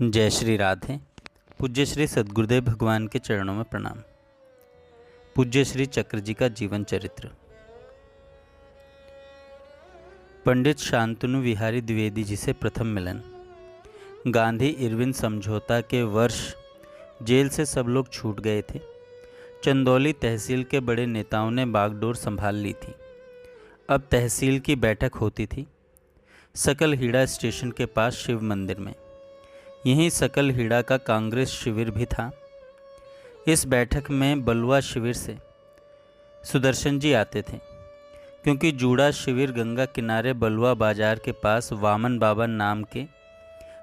जय श्री राधे। पूज्य श्री सद्गुरुदेव भगवान के चरणों में प्रणाम। पूज्य श्री चक्र जी का जीवन चरित्र। पंडित शांतनु विहारी द्विवेदी जी से प्रथम मिलन। गांधी इरविन समझौता के वर्ष जेल से सब लोग छूट गए थे। चंदौली तहसील के बड़े नेताओं ने बागडोर संभाल ली थी। अब तहसील की बैठक होती थी सकल हीड़ा स्टेशन के पास शिव मंदिर में। यहीं सकल हीड़ा का कांग्रेस शिविर भी था। इस बैठक में बलुआ शिविर से सुदर्शन जी आते थे, क्योंकि जूड़ा शिविर गंगा किनारे बलुआ बाजार के पास वामन बाबा नाम के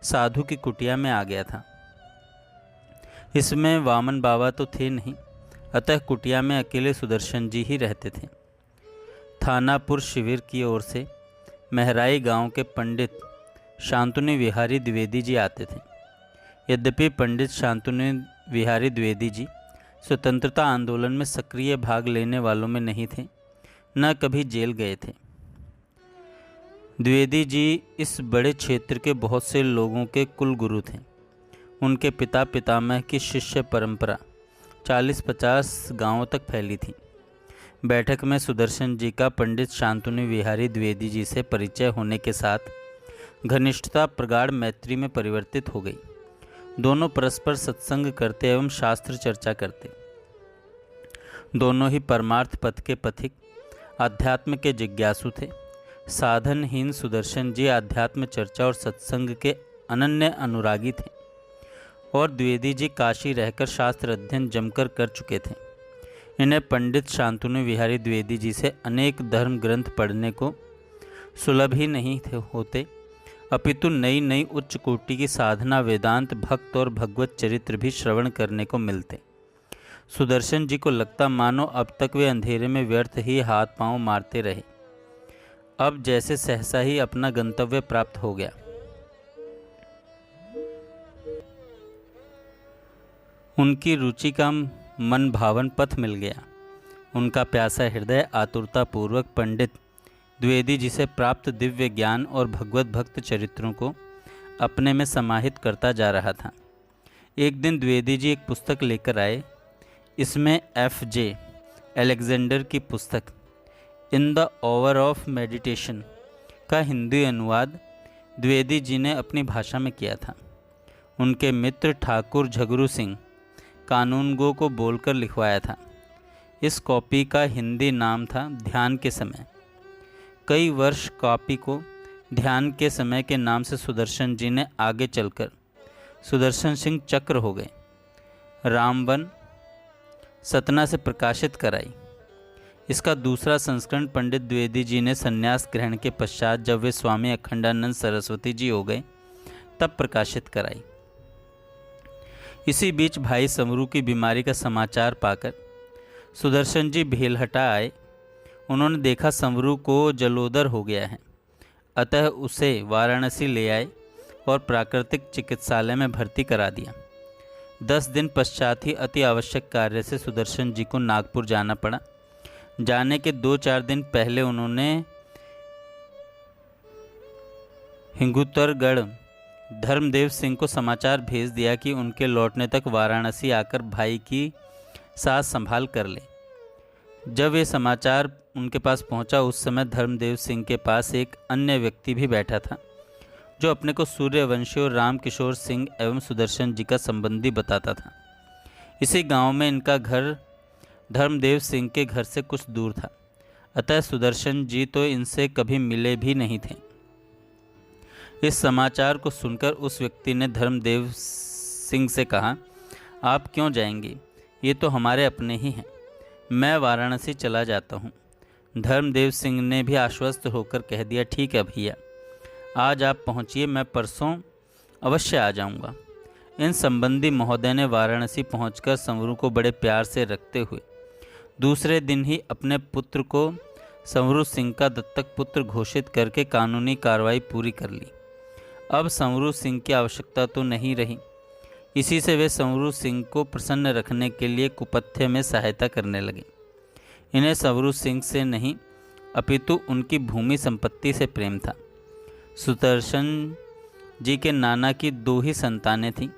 साधु की कुटिया में आ गया था। इसमें वामन बाबा तो थे नहीं, अतः कुटिया में अकेले सुदर्शन जी ही रहते थे। थानापुर शिविर की ओर से महराई गांव के पंडित शांतनु विहारी द्विवेदी जी आते थे। यद्यपि पंडित शांतनु विहारी द्विवेदी जी स्वतंत्रता आंदोलन में सक्रिय भाग लेने वालों में नहीं थे, न कभी जेल गए थे। द्विवेदी जी इस बड़े क्षेत्र के बहुत से लोगों के कुल गुरु थे। उनके पिता पितामह की शिष्य परंपरा 40-50 गांवों तक फैली थी। बैठक में सुदर्शन जी का पंडित शांतनु विहारी द्विवेदी जी से परिचय होने के साथ घनिष्ठता प्रगाढ़ मैत्री में परिवर्तित हो गई। दोनों परस्पर सत्संग करते एवं शास्त्र चर्चा करते। दोनों ही परमार्थ पथ के पथिक, आध्यात्म के जिज्ञासु थे। साधनहीन सुदर्शन जी आध्यात्म चर्चा और सत्संग के अनन्य अनुरागी थे, और द्विवेदी जी काशी रहकर शास्त्र अध्ययन जमकर कर चुके थे। इन्हें पंडित शांतनु विहारी द्विवेदी जी से अनेक धर्म ग्रंथ पढ़ने को सुलभ ही नहीं होते, अपितु नई नई उच्च कोटि की साधना, वेदांत, भक्त और भगवत चरित्र भी श्रवण करने को मिलते। सुदर्शन जी को लगता मानो अब तक वे अंधेरे में व्यर्थ ही हाथ पांव मारते रहे, अब जैसे सहसा ही अपना गंतव्य प्राप्त हो गया। उनकी रुचि का मन भावन पथ मिल गया। उनका प्यासा हृदय आतुरतापूर्वक पंडित द्विवेदी जी से प्राप्त दिव्य ज्ञान और भगवत भक्त चरित्रों को अपने में समाहित करता जा रहा था। एक दिन द्विवेदी जी एक पुस्तक लेकर आए। इसमें F.J. अलेक्जेंडर की पुस्तक in the hour of meditation का हिंदी अनुवाद द्विवेदी जी ने अपनी भाषा में किया था। उनके मित्र ठाकुर झगरू सिंह कानूनगो को बोलकर लिखवाया था। इस कॉपी का हिंदी नाम था ध्यान के समय। कई वर्ष कॉपी को ध्यान के समय के नाम से सुदर्शन जी ने आगे चलकर सुदर्शन सिंह चक्र हो गए। रामवन सतना से प्रकाशित कराई। इसका दूसरा संस्करण पंडित द्विवेदी जी ने संन्यास ग्रहण के पश्चात, जब वे स्वामी अखंडानंद सरस्वती जी हो गए, तब प्रकाशित कराई। इसी बीच भाई समरू की बीमारी का समाचार पाकर सुदर्शन जी भेलहटा आए। उन्होंने देखा समरू को जलोदर हो गया है, अतः उसे वाराणसी ले आए और प्राकृतिक चिकित्सालय में भर्ती करा दिया। 10 दिन पश्चात ही अति आवश्यक कार्य से सुदर्शन जी को नागपुर जाना पड़ा। जाने के 2-4 दिन पहले उन्होंने हिंगुतरगढ़ धर्मदेव सिंह को समाचार भेज दिया कि उनके लौटने तक वाराणसी आकर भाई की सास संभाल कर ले। जब ये समाचार उनके पास पहुंचा, उस समय धर्मदेव सिंह के पास एक अन्य व्यक्ति भी बैठा था, जो अपने को सूर्यवंशी और रामकिशोर सिंह एवं सुदर्शन जी का संबंधी बताता था। इसी गांव में इनका घर धर्मदेव सिंह के घर से कुछ दूर था, अतः सुदर्शन जी तो इनसे कभी मिले भी नहीं थे। इस समाचार को सुनकर उस व्यक्ति ने धर्मदेव सिंह से कहा, आप क्यों जाएंगे? ये तो हमारे अपने ही हैं। मैं वाराणसी चला जाता हूँ। धर्मदेव सिंह ने भी आश्वस्त होकर कह दिया, ठीक है भैया, आज आप पहुँचिए, मैं परसों अवश्य आ जाऊँगा। इन संबंधी महोदय ने वाराणसी पहुंचकर संवरू को बड़े प्यार से रखते हुए दूसरे दिन ही अपने पुत्र को संवरू सिंह का दत्तक पुत्र घोषित करके कानूनी कार्रवाई पूरी कर ली। अब संवरू सिंह की आवश्यकता तो नहीं रही। इसी से वे संवरू सिंह को प्रसन्न रखने के लिए कुपथ्य में सहायता करने लगे। इन्हें संवरू सिंह से नहीं, अपितु उनकी भूमि संपत्ति से प्रेम था। सुदर्शन जी के नाना की 2 ही संतानें थीं।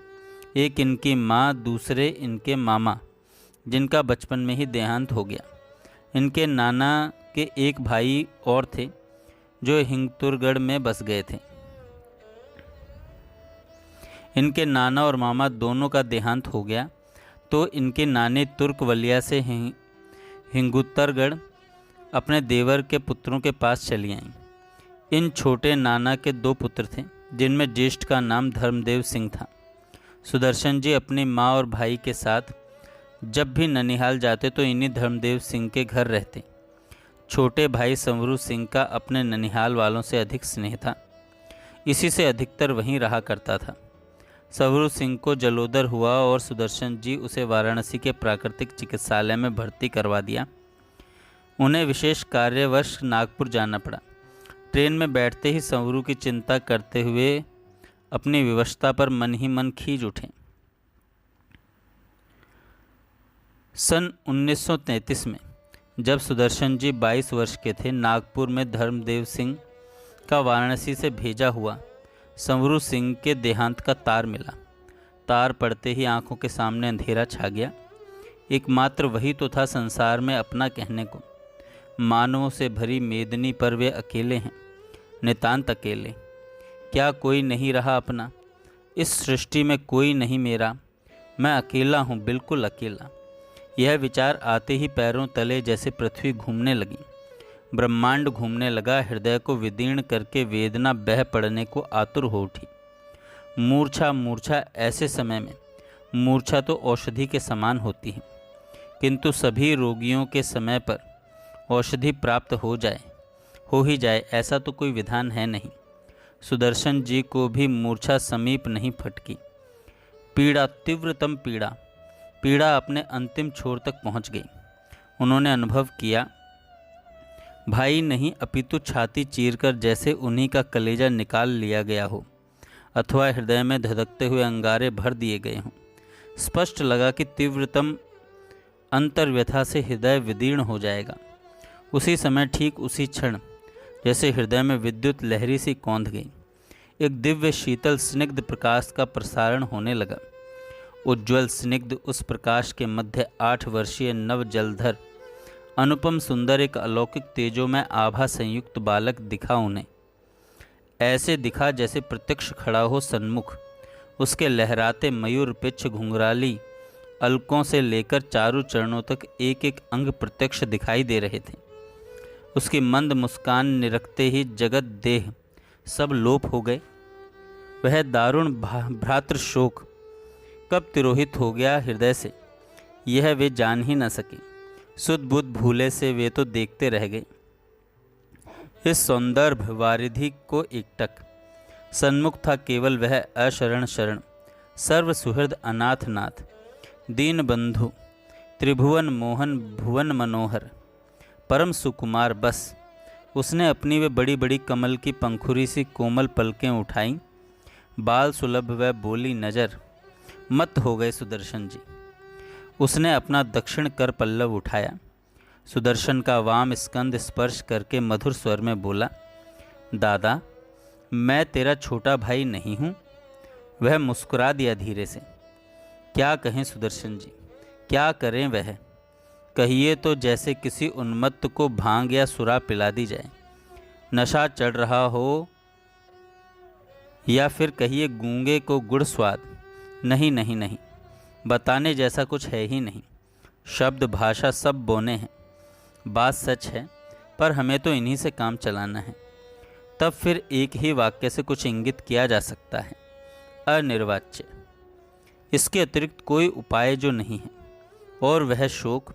एक इनकी माँ, दूसरे इनके मामा, जिनका बचपन में ही देहांत हो गया। इनके नाना के एक भाई और थे जो हिंगतुरगढ़ में बस गए थे। इनके नाना और मामा दोनों का देहांत हो गया तो इनके नानी तुर्कवलिया से हिंगुत्तरगढ़ अपने देवर के पुत्रों के पास चली आईं। इन छोटे नाना के 2 पुत्र थे, जिनमें ज्येष्ठ का नाम धर्मदेव सिंह था। सुदर्शन जी अपनी माँ और भाई के साथ जब भी ननिहाल जाते तो इन्हीं धर्मदेव सिंह के घर रहते। छोटे भाई संवरू सिंह का अपने ननिहाल वालों से अधिक स्नेह था, इसी से अधिकतर वहीं रहा करता था। संवरू सिंह को जलोदर हुआ और सुदर्शन जी उसे वाराणसी के प्राकृतिक चिकित्सालय में भर्ती करवा दिया। उन्हें विशेष कार्यवश नागपुर जाना पड़ा। ट्रेन में बैठते ही संवरू की चिंता करते हुए अपनी विवशता पर मन ही मन खींच उठे। सन 1933 में जब सुदर्शन जी 22 वर्ष के थे, नागपुर में धर्मदेव सिंह का वाराणसी से भेजा हुआ संवरू सिंह के देहांत का तार मिला। तार पड़ते ही आंखों के सामने अंधेरा छा गया। एकमात्र वही तो था संसार में अपना कहने को। मानवों से भरी मेदनी पर वे अकेले हैं, नितांत अकेले। क्या कोई नहीं रहा अपना? इस सृष्टि में कोई नहीं मेरा, मैं अकेला हूँ, बिल्कुल अकेला। यह विचार आते ही पैरों तले जैसे पृथ्वी घूमने लगी, ब्रह्मांड घूमने लगा। हृदय को विदीर्ण करके वेदना बह पड़ने को आतुर हो उठी। मूर्छा मूर्छा ऐसे समय में, मूर्छा तो औषधि के समान होती है, किंतु सभी रोगियों के समय पर औषधि प्राप्त हो ही जाए ऐसा तो कोई विधान है नहीं। सुदर्शन जी को भी मूर्छा समीप नहीं फटकी। पीड़ा, तीव्रतम पीड़ा, पीड़ा अपने अंतिम छोर तक पहुंच गई। उन्होंने अनुभव किया, भाई नहीं अपितु छाती चीरकर जैसे उन्हीं का कलेजा निकाल लिया गया हो, अथवा हृदय में धधकते हुए अंगारे भर दिए गए हों। स्पष्ट लगा कि तीव्रतम अंतर्व्यथा से हृदय विदीर्ण हो जाएगा। उसी समय, ठीक उसी क्षण, जैसे हृदय में विद्युत लहरी सी कौंध गई। एक दिव्य शीतल स्निग्ध प्रकाश का प्रसारण होने लगा। उज्ज्वल स्निग्ध उस प्रकाश के मध्य 8 वर्षीय नव जलधर अनुपम सुंदर एक अलौकिक तेजोमय आभा संयुक्त बालक दिखा उन्हें। ऐसे दिखा जैसे प्रत्यक्ष खड़ा हो सन्मुख। उसके लहराते मयूर पिच्छ घुंघराली अलकों से लेकर चारों चरणों तक एक एक अंग प्रत्यक्ष दिखाई दे रहे थे। उसकी मंद मुस्कान निरखते ही जगत देह सब लोप हो गए। वह दारुण भ्रातृ शोक कब तिरोहित हो गया हृदय से, यह वे जान ही न सके। सुध बुध भूले से वे तो देखते रह गए। इस सौंदर्भ वारिधि को एकटक सन्मुख था केवल वह अशरण शरण, सर्व सुहृद अनाथ नाथ, दीन बंधु, त्रिभुवन मोहन, भुवन मनोहर, परम सुकुमार। बस उसने अपनी वे बड़ी बड़ी कमल की पंखुरी सी कोमल पलकें उठाईं। बाल सुलभ वह बोली नजर। मत हो गए सुदर्शन जी। उसने अपना दक्षिण कर पल्लव उठाया, सुदर्शन का वाम स्कंद स्पर्श करके मधुर स्वर में बोला, दादा मैं तेरा छोटा भाई नहीं हूँ। वह मुस्कुरा दिया धीरे से। क्या कहें सुदर्शन जी, क्या करें वह? कहिए तो जैसे किसी उन्मत्त को भांग या सुरा पिला दी जाए, नशा चढ़ रहा हो, या फिर कहिए गूंगे को गुड़ स्वाद। नहीं नहीं नहीं, बताने जैसा कुछ है ही नहीं। शब्द भाषा सब बोने हैं। बात सच है, पर हमें तो इन्हीं से काम चलाना है। तब फिर एक ही वाक्य से कुछ इंगित किया जा सकता है, अनिर्वाच्य। इसके अतिरिक्त कोई उपाय जो नहीं है। और वह शोक,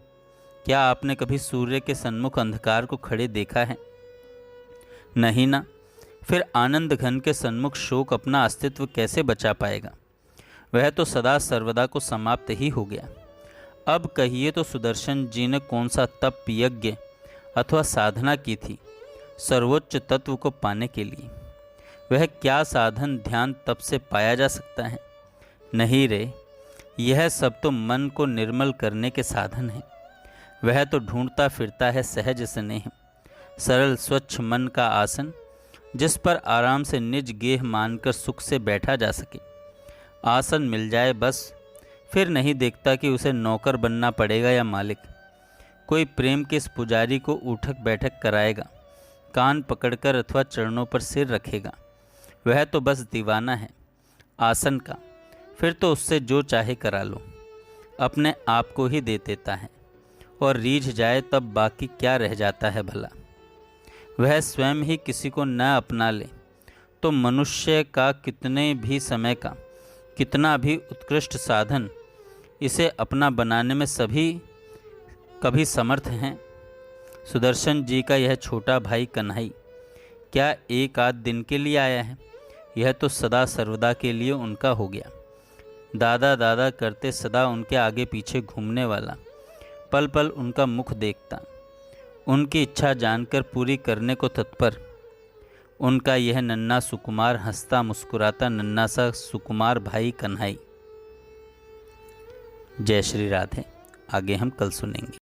क्या आपने कभी सूर्य के सन्मुख अंधकार को खड़े देखा है? नहीं ना। फिर आनंद घन के सन्मुख शोक अपना अस्तित्व कैसे बचा पाएगा? वह तो सदा सर्वदा को समाप्त ही हो गया। अब कहिए तो सुदर्शन जी ने कौन सा तप, यज्ञ अथवा साधना की थी सर्वोच्च तत्व को पाने के लिए? वह क्या साधन, ध्यान तप से पाया जा सकता है? नहीं रे, यह सब तो मन को निर्मल करने के साधन हैं। वह तो ढूंढता फिरता है सहज स्नेह, सरल स्वच्छ मन का आसन, जिस पर आराम से निज गेह मानकर सुख से बैठा जा सके। आसन मिल जाए बस, फिर नहीं देखता कि उसे नौकर बनना पड़ेगा या मालिक। कोई प्रेम के इस पुजारी को उठक बैठक कराएगा, कान पकड़कर अथवा चरणों पर सिर रखेगा। वह तो बस दीवाना है आसन का, फिर तो उससे जो चाहे करा लो, अपने आप को ही दे देता है। और रीझ जाए तब बाकी क्या रह जाता है भला। वह स्वयं ही किसी को न अपना ले तो मनुष्य का कितने भी समय का कितना भी उत्कृष्ट साधन इसे अपना बनाने में सभी कभी समर्थ हैं। सुदर्शन जी का यह छोटा भाई कन्हई क्या एक आध दिन के लिए आया है, यह तो सदा सर्वदा के लिए उनका हो गया। दादा दादा करते सदा उनके आगे पीछे घूमने वाला, पल पल उनका मुख देखता, उनकी इच्छा जानकर पूरी करने को तत्पर, उनका यह नन्हा सुकुमार हंसता मुस्कुराता नन्हा सा सुकुमार भाई कन्हई। जय श्री राधे। आगे हम कल सुनेंगे।